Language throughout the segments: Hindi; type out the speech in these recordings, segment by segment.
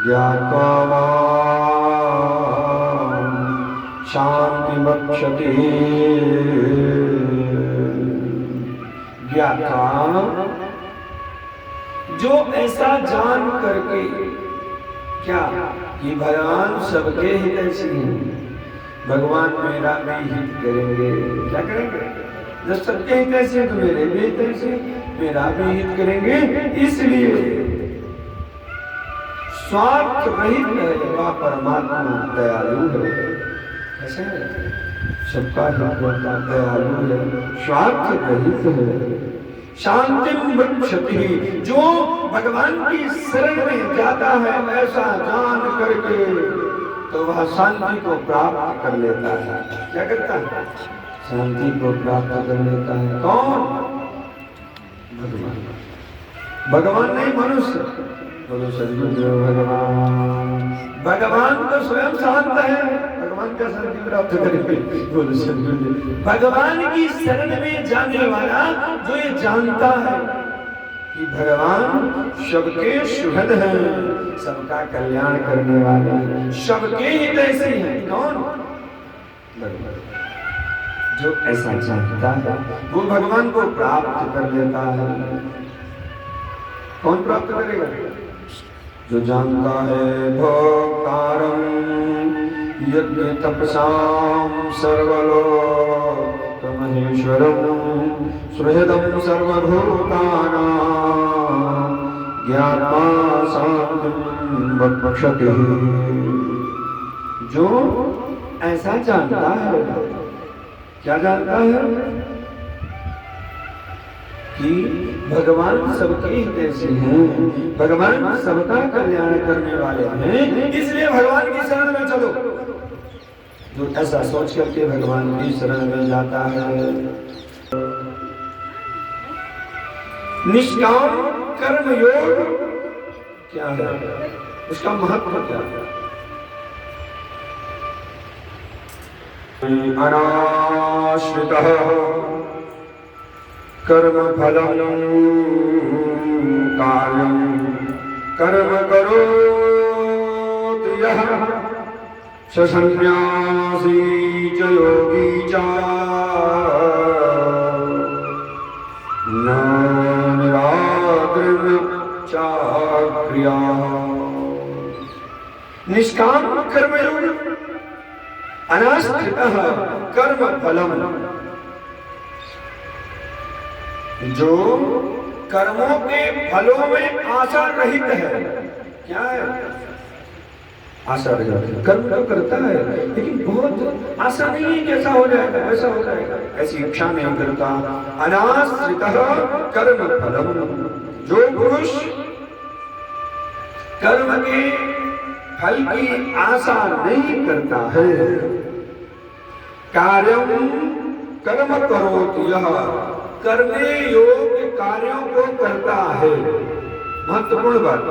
ज्ञात्वा शांति बक्षति। ज्ञात्वा जो ऐसा जान करके, क्या कि भगवान सबके हितैषी हैं, भगवान मेरा भी हित करेंगे। क्या करेंगे? जब सबके हितैषी तो मेरे भी हितैषी, मेरा भी हित करेंगे। इसलिए स्वार्थ रहित है वह परमात्मा, दयालु है। कैसे है? सबका हित करता, दयालु है, स्वार्थ रहित है। शांतिम बक्षति, जो भगवान की शरण में जाता है ऐसा जान करके तो वह शांति को प्राप्त कर लेता है। क्या करता है? शांति को प्राप्त कर लेता है। कौन? भगवान। भगवान नहीं, मनुष्य। बोलो सद्गुरु भगवान। भगवान तो स्वयं शांत है, भगवान का शांति प्राप्त करेंगे। बोलो सद्गुरु। भगवान की शरण में जाने वाला जो ये जानता है कि भगवान सबके सुहृद हैं, सबका कल्याण करने वाले, सबके हितैषी हैं। कौन? भगवान। जो ऐसा जानता है वो भगवान को प्राप्त कर लेता है। कौन प्राप्त करेगा? जो जानता है भोक्तारं यज्ञ तपसां सर्वलोक महेश्वरं सुहृदं सर्वभूतानां ज्ञात्वा शांतिं बक्षति। जो ऐसा जानता है, क्या जानता है? कि भगवान सबके हितैषी हैं, भगवान सबका कल्याण करने वाले हैं, इसलिए भगवान की शरण में चलो। जो ऐसा सोच करके भगवान की शरण में जाता है। निष्काम कर्म योग क्या है? उसका महत्व क्या है? अनाश्रितः कर्म फलं कार्यं कर्म करोति यः स सन्न्यासी च योगी च न निराकृत च क्रिया। निष्काम कर्मयोग, अनाश्रितः कर्म फलम्, जो कर्मों के फलों में आशा रहित है। क्या है? आशा रहित है। कर्म तो करता है लेकिन बहुत आशा नहीं है कि ऐसा हो जाएगा, वैसा हो जाएगा, ऐसी इच्छा नहीं करता। अनाश्रितः कर्म फलम्, जो पुरुष कर्म के फल की आशा नहीं करता है। कार्यम कर्म करोति यः, करने योग्य कार्यों को करता है। महत्वपूर्ण बात,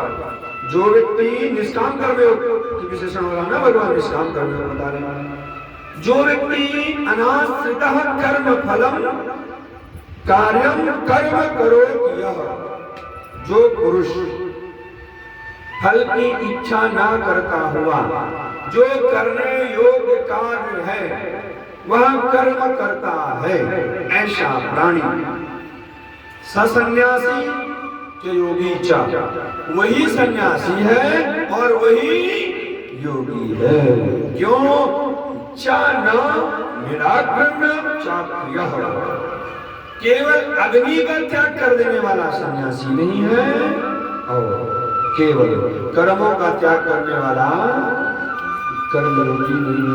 जो व्यक्ति निष्काम कर्मयोग की विशेषण हो रहा है ना, भगवान निष्काम कर्मयोग बता रहे हैं। जो व्यक्ति अनाश्रितः कर्म फलम कार्यम कर्म करोति यः, जो पुरुष फल की इच्छा ना करता हुआ जो करने योग्य कार्य है वह कर्म करता है, ऐसा प्राणी सन्यासी के योगी चा, वही सन्यासी है और वही योगी है। क्यों? चा न निराकृत चा प्रियः, केवल अग्नि का त्याग कर देने वाला सन्यासी नहीं है और केवल कर्मों का त्याग करने वाला कर्मयोगी नहीं है।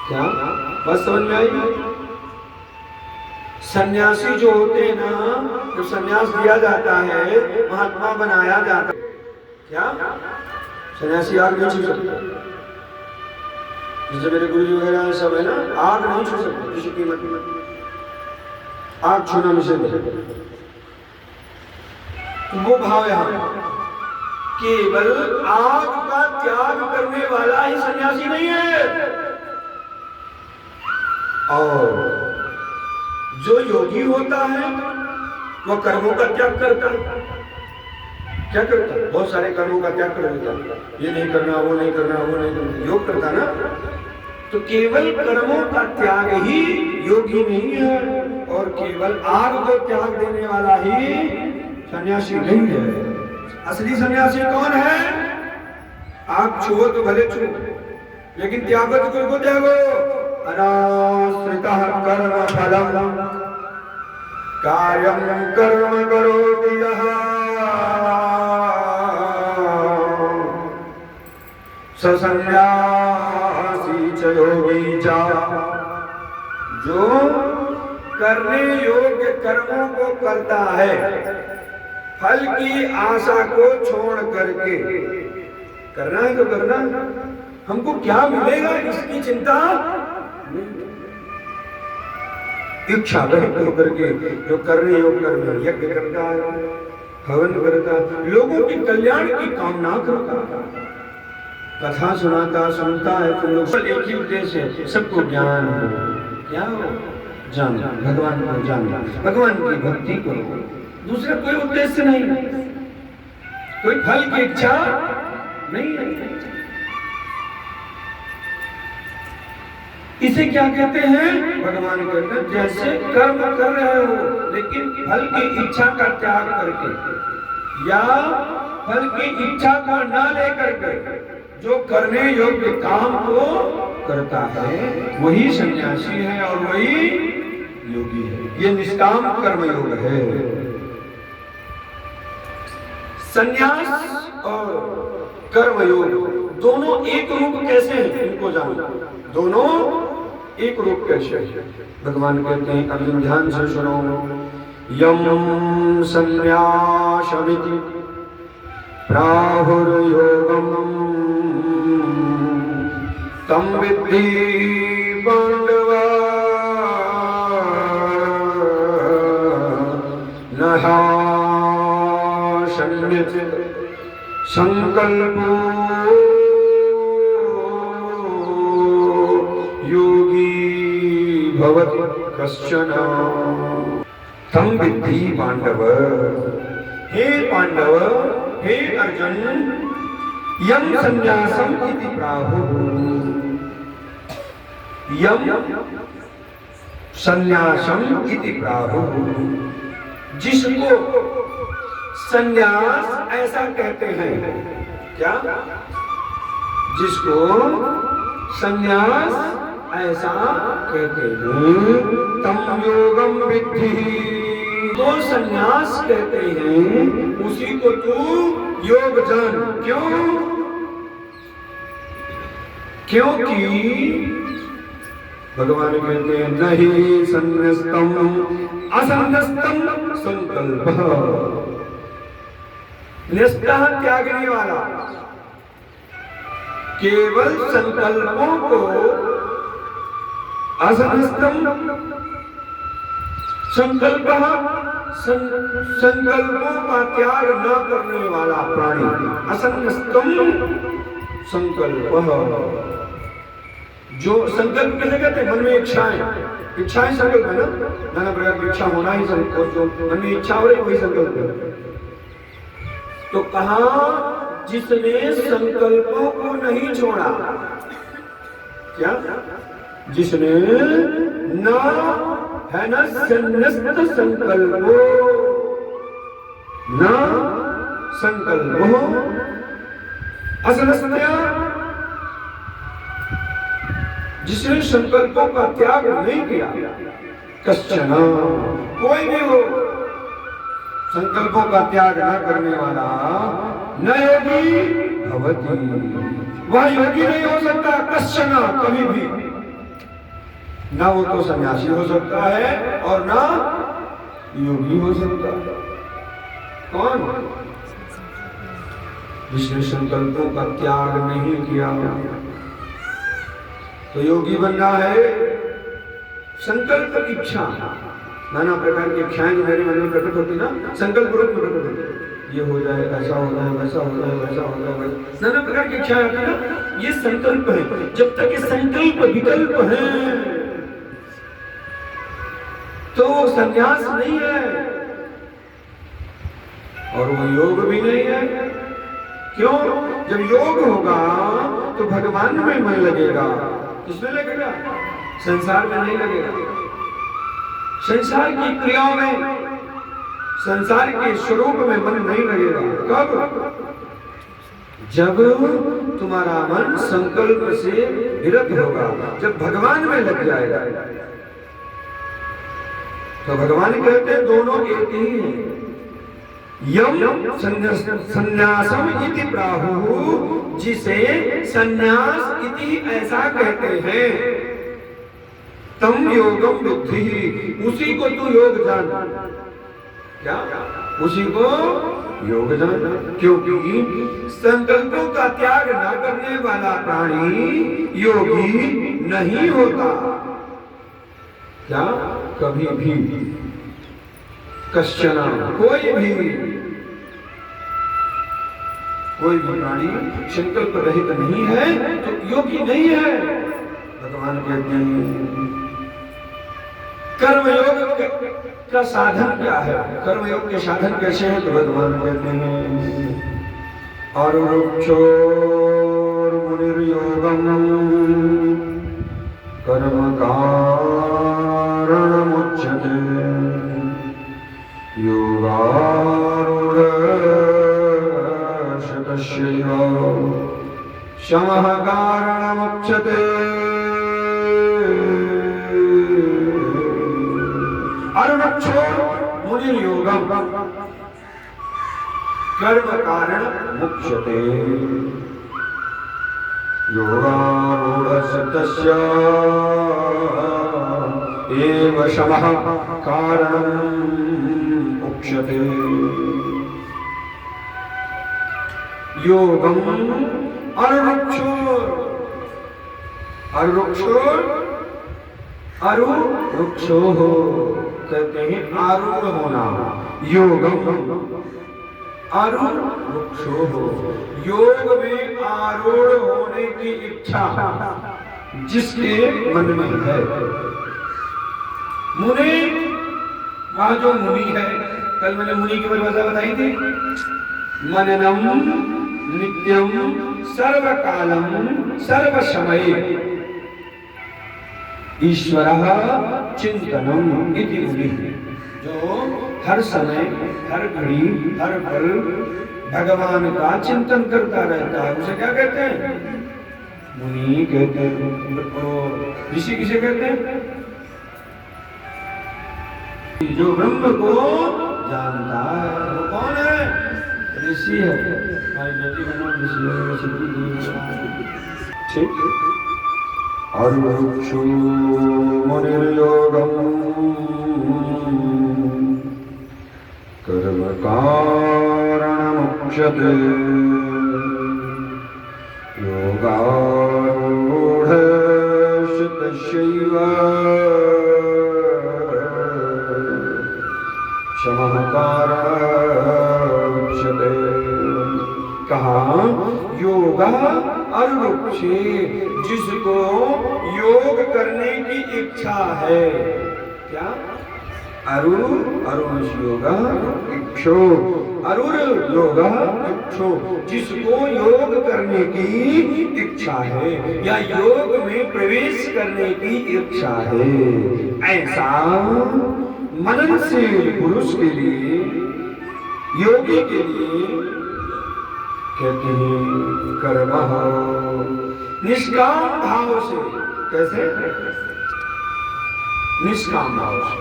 क्या बस समझ में आई? सन्यासी जो होते हैं ना, जब सन्यास दिया जाता है, महात्मा बनाया जाता है, क्या सन्यासी आग नहीं छू सकता? जैसे मेरे गुरुजी वगैरह सब है ना, आग नहीं छू सकते किसी कीमत में, आग छूना निषेध है। तो वो भाव है, केवल आग का त्याग करने वाला ही सन्यासी नहीं है। और जो योगी होता है वह कर्मों का त्याग करता है। क्या करता? बहुत सारे कर्मों का त्याग कर देता, ये नहीं करना, वो नहीं करना, वो नहीं करना, योग करता ना। तो केवल कर्मों का त्याग ही योगी नहीं है, और केवल आग को त्याग देने वाला ही सन्यासी नहीं है। असली सन्यासी कौन है? आग छुओ तो भले छुओ, लेकिन त्यागो तो को त्यागो। अनाश्रितः कर्म फलम कार्यं कर्म करोति यः स सन्यासी च योगी च। जो करने योग्य कर्मों को करता है, फल की आशा को छोड़ करके, करना है तो करना, हमको क्या मिलेगा इसकी चिंता नहीं। इच्छा रहित होकर के जो करने योग कर्म, यज्ञ करता है, हवन करता है, लोगों के कल्याण की कामना करता है, कथा सुनाता सुनता है, तो लोग एक ही उद्देश्य है, सबको ज्ञान हो। क्या हो? जान, भगवान को जानना, भगवान की भक्ति करो, दूसरा कोई उद्देश्य नहीं, कोई फल की इच्छा नहीं है। इसे क्या कहते हैं? भगवान कहते हैं जैसे कर्म कर रहे हो लेकिन फल की इच्छा का त्याग करके, या फल की इच्छा को न लेकर के जो करने योग्य काम को करता है, वही सन्यासी है और वही योगी है। ये निष्काम कर्म योग है। सन्यास और कर्म योग दोनों एक रूप कैसे हैं, इनको जानो। दोनों एक रूप कैसे? भगवान कहते हैं, अर्जुन ध्यान से सुनो, यम संन्यासमिति प्राहुर्योगम तम विद्धि पांडव नहाशन्यत संकल्पो योगी भवति कश्चन तम विद्धि पांडव। हे पांडव, हे अर्जुन, यम संन्यासम इति प्राहुः। यम संन्यासम इति प्राहुः, जिसको संन्यास ऐसा कहते हैं। क्या? जिसको संन्यास ऐसा कहते हैं, तम योगम विद्धि, तो संन्यास कहते हैं, उसी को तू योग जान। क्यों? क्योंकि भगवान कहते हैं, नहीं संन्यस्तम असन्नस्तम संकल्पः। न्यस्तः त्यागने वाला, केवल संकल्पों को, असन्नस्तम संकल्पः, संकल्पों का त्याग न करने वाला प्राणी, असन्नस्तम संकल्पः। जो संकल्प किसे कहते हैं? मन में इच्छाएं, इच्छाएं संकल्प है ना, नाना प्रकार की इच्छा होना ही संकल्प, जो मन में इच्छा हो रही वही संकल्प है। तो कहा, जिसने संकल्पों को नहीं छोड़ा। क्या? जिसने न है न संन्यस्त संकल्पो, न संकल्पो असन्नस्तया, जिसने संकल्पों का त्याग नहीं किया, कश्चन, कोई भी हो, संकल्पों का त्याग न करने वाला न योगी भवति, वह योगी नहीं हो सकता। कश्चन, कभी भी ना वो तो सन्यासी हो सकता है और ना योगी हो सकता है। कौन? जिसने संकल्पों का त्याग नहीं किया। तो योगी बनना है, संकल्प इच्छा, नाना प्रकार की इच्छाएं जो मेरे मन में प्रकट होती ना, संकल्प रूप में प्रकट होती, ये हो जाए, ऐसा हो जाए, वैसा हो जाए, वैसा हो जाए, नाना प्रकार की इच्छाएं आती ना, ये संकल्प है। जब तक ये संकल्प विकल्प है तो संन्यास नहीं है। और वो योग भी नहीं है। क्यों? जब योग होगा तो भगवान में मन लगेगा। किसमें लगेगा? संसार में नहीं लगेगा। संसार की क्रियाओं में, संसार के स्वरूप में मन नहीं लगेगा। कब? जब तुम्हारा मन संकल्प से विरत होगा, जब भगवान में लग जाएगा। तो भगवान कहते हैं दोनों एक ही हैं। यम संन्यासम इति प्राहुः, जिसे संन्यास इति ऐसा कहते हैं, तम योगम विद्धि, उसी को तू योग जान। क्या? उसी को योग जान। क्योंकि संकल्पों का त्याग न करने वाला प्राणी योगी नहीं होता। क्या? कभी भी कश्चन, कोई भी प्राणी संकल्प रहित नहीं है तो योगी नहीं है। भगवान कहते हैं कर्मयोग का साधन क्या है? कर्मयोग के साधन कैसे हैं? तो भगवान कहते हैं आरुक्षोर्मुनिर्योगम् कर्म कारणमुच्यते योगारूढशतस्यैव शमः कारणमुच्यते। मुनिर्योगम् कर्म कारण मुच्यते योगारूढशतस्य एव शमः कारणम् उच्यते। योगम् अरुक्षो कहते हैं आरूढ़ होना। योगम आरूढ़ो, योग में आरूढ़ होने की इच्छा जिसके मन में है। मुनि, वहां जो मुनि है, कल मैंने मुनि की परिभाषा बताई थी, मननम नित्यम सर्वकालम सर्वसमये ईश्वरः चिंतनम इति मुनि, जो हर समय, हर घड़ी, हर पल भगवान का चिंतन करता रहता है, उसे क्या कहते हैं? मुनि कहते हैं। ऋषि किसे कहते हैं? जो ब्रह्म को जानता है वो कौन है? ऋषि है। हमारी बेटी का नाम ऋषि है। ठीक। आरुक्षो मुनिर्योगम् कर्म कारणमुच्यते योगारूढशतस्यैव शमः कारणमुच्यते। कहा? योगा अरुक्षे, जिसको योग करने की इच्छा है। क्या? अरुण योगा इच्छो, अरुण योगा इच्छो, जिसको योग करने की इच्छा है या योग में प्रवेश करने की इच्छा है, ऐसा मननशील पुरुष के लिए, योगी के लिए कहते हैं कर्म निष्काम भाव से। कैसे? निष्काम भाव से।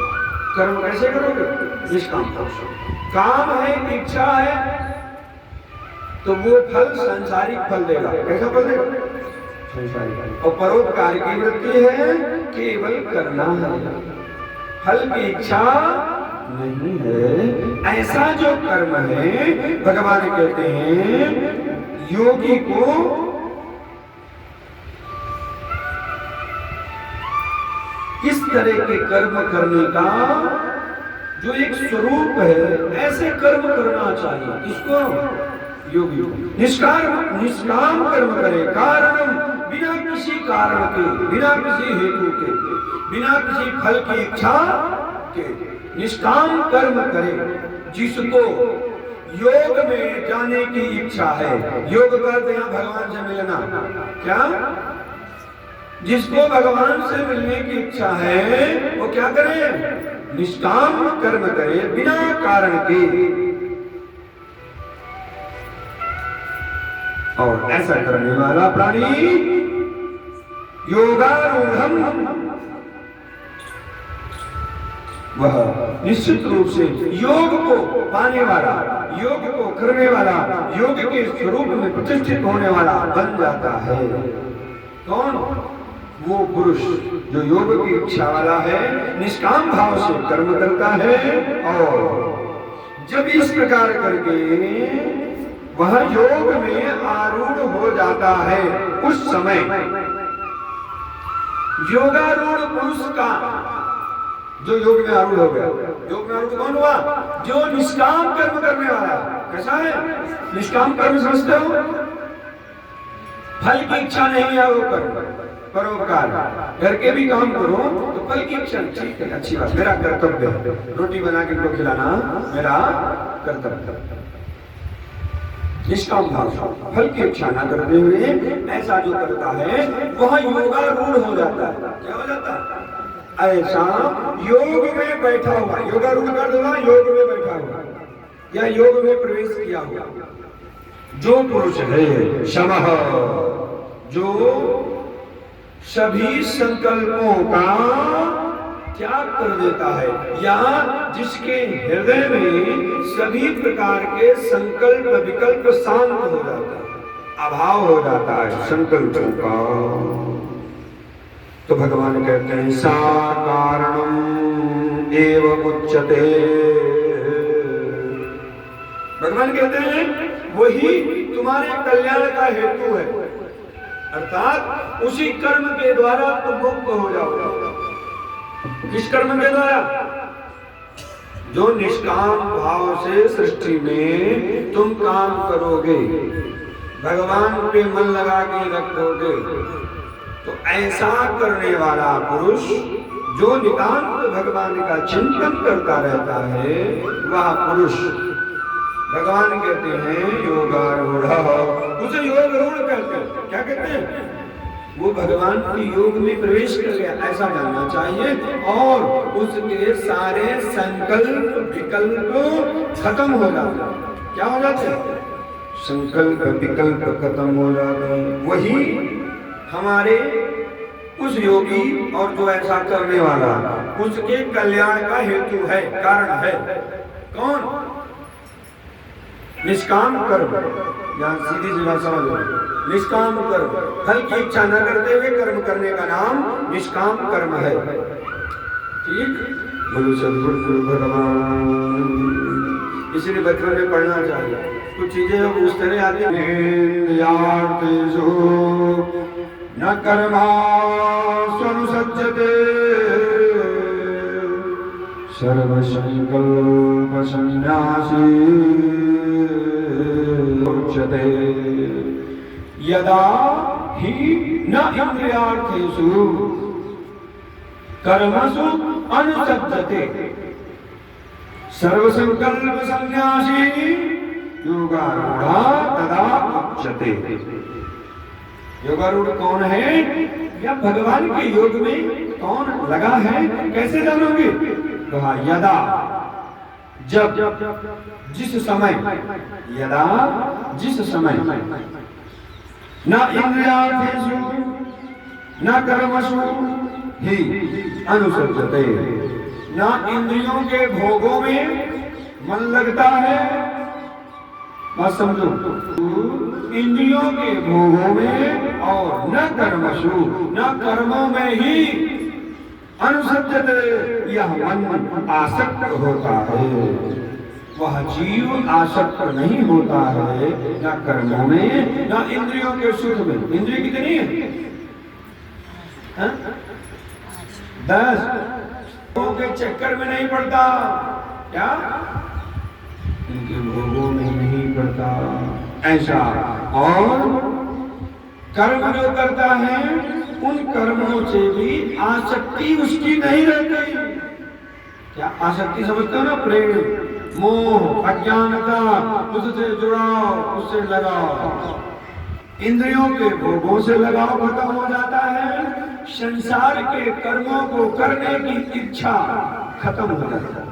कर्म कैसे करोगे? निष्काम भाव से। काम है, इच्छा है, तो वो फल सांसारिक फल देगा। कैसा फल देगा? सांसारिक। और परोपकार की वृत्ति है, केवल करना है, फल की इच्छा नहीं है। ऐसा जो कर्म है, भगवान कहते हैं योगी को इस तरह के कर्म करने का जो एक स्वरूप है, ऐसे कर्म करना चाहिए। इसको योगी निष्काम कर्म करे, कारण बिना किसी कारण के, बिना किसी हेतु के, बिना किसी फल की इच्छा के निष्काम कर्म करे, जिसको योग में जाने की इच्छा है। योग करते हैं भगवान से मिलना। क्या? जिसको भगवान से मिलने की इच्छा है वो क्या करे? निष्काम कर्म करे बिना कारण के। और ऐसा करने वाला प्राणी योगारूढ़, वह निश्चित रूप से योग को पाने वाला, योग को करने वाला, योग के स्वरूप में प्रतिष्ठित होने वाला बन जाता है। कौन? वो पुरुष जो योग की इच्छा वाला है, निष्काम भाव से कर्म करता है। और जब इस प्रकार करके वह योग में आरूढ़ हो जाता है, उस समय योगारूढ़ पुरुष का जो योग में आरूढ़ हो गया, योग में आरूढ़ कौन हुआ? जो निष्काम कर्म करने वाला। कैसा है? निष्काम कर्म समझते हो? फल की इच्छा नहीं है वो कर्म, परोपकार करके भी काम करो तो फल की इच्छा। ठीक है, अच्छी बात, मेरा कर्तव्य है, रोटी बना के इनको खिलाना मेरा कर्तव्य। निष्काम भाव, फल की इच्छा न करते हुए ऐसा जो करता है वह योगारूढ़ हो जाता है। क्या हो जाता है? ऐसा योग में बैठा हुआ, योगारूढ़ कर दो, योग में बैठा हुआ या योग में प्रवेश किया हुआ जो पुरुष है, शमः, जो सभी संकल्पों का त्याग कर देता है, या जिसके हृदय में सभी प्रकार के संकल्प विकल्प शांत हो जाता है, अभाव हो जाता है संकल्पों का। तो भगवान कहते हैं सा कारणम एव उच्यते। भगवान कहते हैं वही तुम्हारे कल्याण का हेतु है, अर्थात उसी कर्म के द्वारा तुम मुक्त हो जाओगे। किस कर्म के द्वारा? जो निष्काम भाव से सृष्टि में तुम काम करोगे, भगवान पे मन लगा के रखोगे, तो ऐसा करने वाला पुरुष जो नितांत भगवान का चिंतन करता रहता है, वह पुरुष भगवान कहते हैं योगारूढ़। उसे योगारूढ़ कहते हैं। क्या कहते हैं? वो भगवान के योग में प्रवेश कर गया, ऐसा जानना चाहिए। और उसके सारे संकल्प विकल्प खत्म हो जाते। क्या हो जाते? संकल्प विकल्प खत्म हो जाते। वही हमारे उस योगी और जो ऐसा करने वाला, उसके कल्याण का हेतु है, कारण है। कौन? निष्काम कर्म। यहाँ सीधी सी बात समझ लो, निष्काम कर्म, फल की इच्छा न करते हुए कर्म करने का नाम निष्काम कर्म है। ठीक? बोलो सद्गुरु भगवान। इसलिए बचपन में पढ़ना चाहिए। कुछ चीजें उस तरह आती हैं, न कर्मास्वनुसज्जते सर्वसंकल्प संन्यासी उच्यते यदा हि न इंद्रियार्थेषु कर्मसु अनुसज्जते सर्वसंकल्प संन्यासी योगारूढ़ तदा उच्यते। योगारूढ़ कौन है? या भगवान के योग में कौन लगा है? कैसे जानोगे? कहा यदा, जब, जिस समय, यदा जिस समय, न इंद्रियार्थेषु न कर्मसु ही अनुसज्जते, न इंद्रियों के भोगों में मन लगता है। बात समझो, इंद्रियों के भोगों में और न कर्मसु, न कर्मों में ही अनुसज्जते, यह मन आसक्त होता है। वह जीव आसक्त नहीं होता है न कर्मों में न इंद्रियों के सुख में। इंद्रिय कितनी है? 10। के चक्कर में नहीं पड़ता। क्या? इनके भोगों में नहीं पड़ता, ऐसा। और कर्म जो करता है उन कर्मों से भी आसक्ति उसकी नहीं रहती। क्या आसक्ति समझते हो ना? प्रेम, मोह अज्ञानता उससे जुड़ाव, उससे लगाव, इंद्रियों के भोगों से लगाव खत्म हो जाता है, संसार के कर्मों को करने की इच्छा खत्म हो जाती है।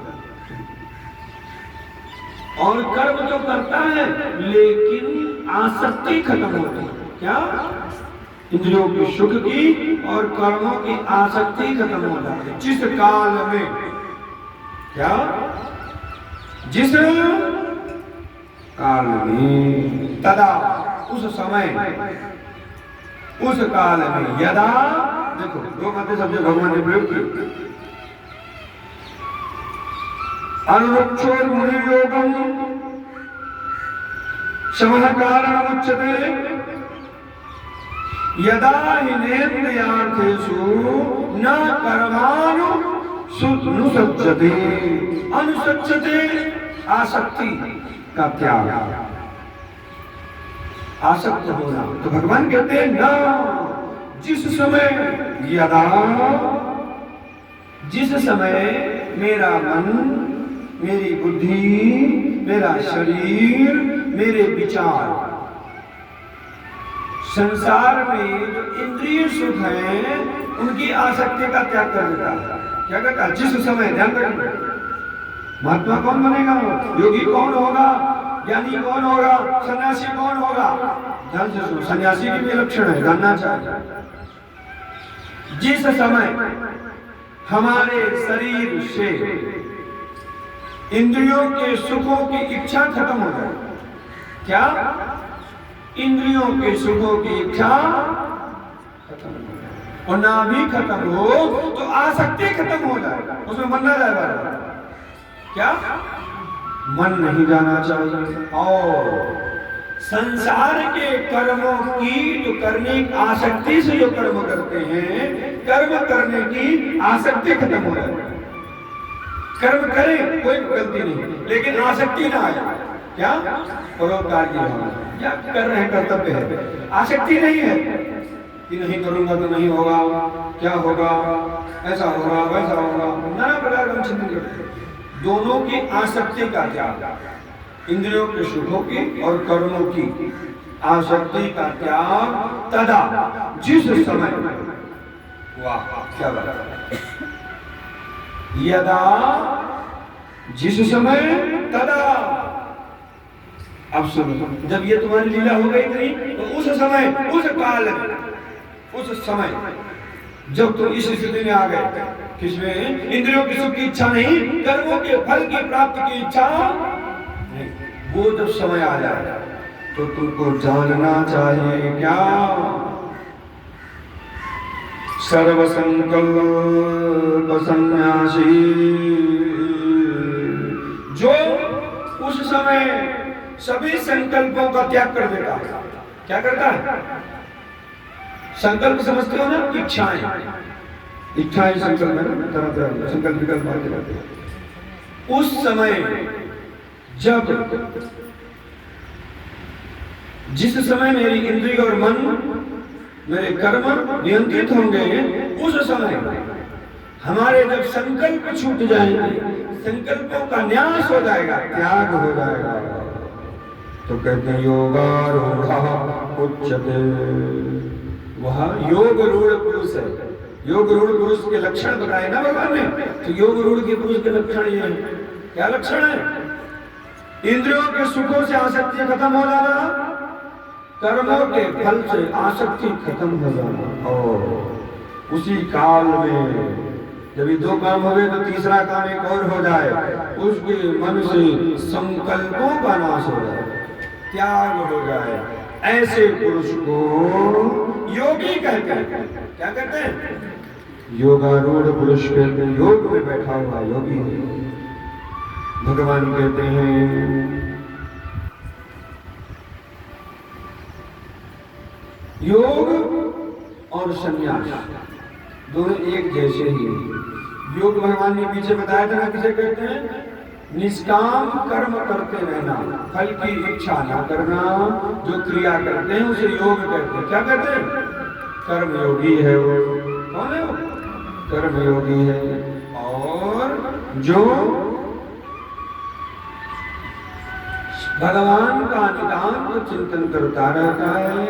और कर्म तो करता है लेकिन आसक्ति खत्म होती है। क्या? इंद्रियों की सुख की और कर्मों की आसक्ति खत्म हो जाती है। जिस काल में, क्या? जिस काल में, तदा उस समय, उस काल में, यदा, देखो दो बातें शब्द भगवान ने प्रयोग की। अनुरक्षोर मुनि योगम समः कारणम उच्यते यदा हिनेन्द्रियार्थेषु न कर्माणु अनुसज्जते, अनुसज्जते आसक्ति का त्याग, आसक्त होना। तो भगवान कहते हैं न, जिस समय, यदा, जिस समय मेरा मन, मेरी बुद्धि, मेरा शरीर, मेरे विचार संसार में जो इंद्रिय सुख है उनकी आसक्ति का त्याग कर देता है। क्या कहता है? जिस समय, ध्यान रखना, महात्मा कौन बनेगा, योगी कौन होगा, ज्ञानी कौन होगा, सन्यासी कौन होगा? ध्यान से सुनो, सन्यासी की भी लक्षण है, जानना चाहिए। जिस समय हमारे शरीर से इंद्रियों के सुखों की इच्छा खत्म हो जाए, क्या? इंद्रियों के सुखों की इच्छा खत्म हो जाए और ना भी खत्म हो तो आसक्ति खत्म हो जाए, उसमें मन ना जाए बार। क्या? मन नहीं जाना चाहिए। और संसार के कर्मों की जो करने की आसक्ति से जो कर्म करते हैं, कर्म करने की आसक्ति खत्म हो जाए। कर्म करें कोई गलती नहीं, लेकिन आसक्ति ना आए। क्या? परोपकार की भावना, या कर रहे कर्तव्य है, आसक्ति नहीं है कि नहीं करूंगा तो नहीं होगा, क्या होगा, ऐसा होगा, वैसा होगा, नाना प्रकार का चिंतन करते हैं। दोनों की आसक्ति का त्याग, इंद्रियों के सुखों की और कर्मों की आसक्ति का त्याग, तदा, जिस समय, वाह क्या बात, यदा, जिस समय, तदा, अब सुनो, जब ये तुम्हारी लीला हो गई थी तो उस समय, उस काल, उस समय जब तुम इस स्थिति में आ गए, किसमें? इंद्रियों की सुख की इच्छा नहीं, कर्मों के फल की प्राप्ति की इच्छा नहीं, वो जब समय आ जाए तो तुमको जानना चाहिए, क्या? सर्व संकल्प सन्यासी, जो उस समय सभी संकल्पों का त्याग कर देता है। क्या करता है? संकल्प समझते हो ना? इच्छाएं, इच्छाएं संकल्प है ना, तरह तरह संकल्प विकल्प आते रहते हैं। उस समय जब, जिस समय मेरी इंद्रिय और मन, मेरे कर्म नियंत्रित होंगे, उस समय हमारे जब संकल्प छूट जाएंगे, संकल्पों का न्यास हो जाएगा, त्याग हो जाएगा, तो कहते हैं योगारूढ़ः उच्यते। वह योग रूढ़ पुरुष है। योग रूढ़ पुरुष के लक्षण बताए ना भगवान ने, तो योग रूढ़ के पुरुष के लक्षण ये है। क्या लक्षण है? इंद्रियों के सुखों से आसक्ति खत्म हो जाना, कर्मों के फल से आसक्ति खत्म हो जाना, और उसी काल में जब ये दो काम हो गए तो तीसरा काम एक और हो जाए, उसके मन से संकल्पों का नाश हो जाए, त्याग हो जाए। ऐसे पुरुष को योगी कहते हैं। क्या कहते हैं? योगारूढ़ पुरुष कहते हैं, योग में बैठा हुआ योगी है। भगवान कहते हैं योग और संन्यास दोनों एक जैसे ही है। योग भगवान ने पीछे बताया था ना, किसे कहते हैं? निष्काम कर्म करते रहना, फल की इच्छा ना करना, जो क्रिया करते हैं उसे योग कहते हैं। क्या कहते हैं? कर्म योगी है वो। कौन है वो? कर्म योगी है। और जो भगवान का नितांत चिंतन करता रहता है।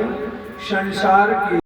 संसार की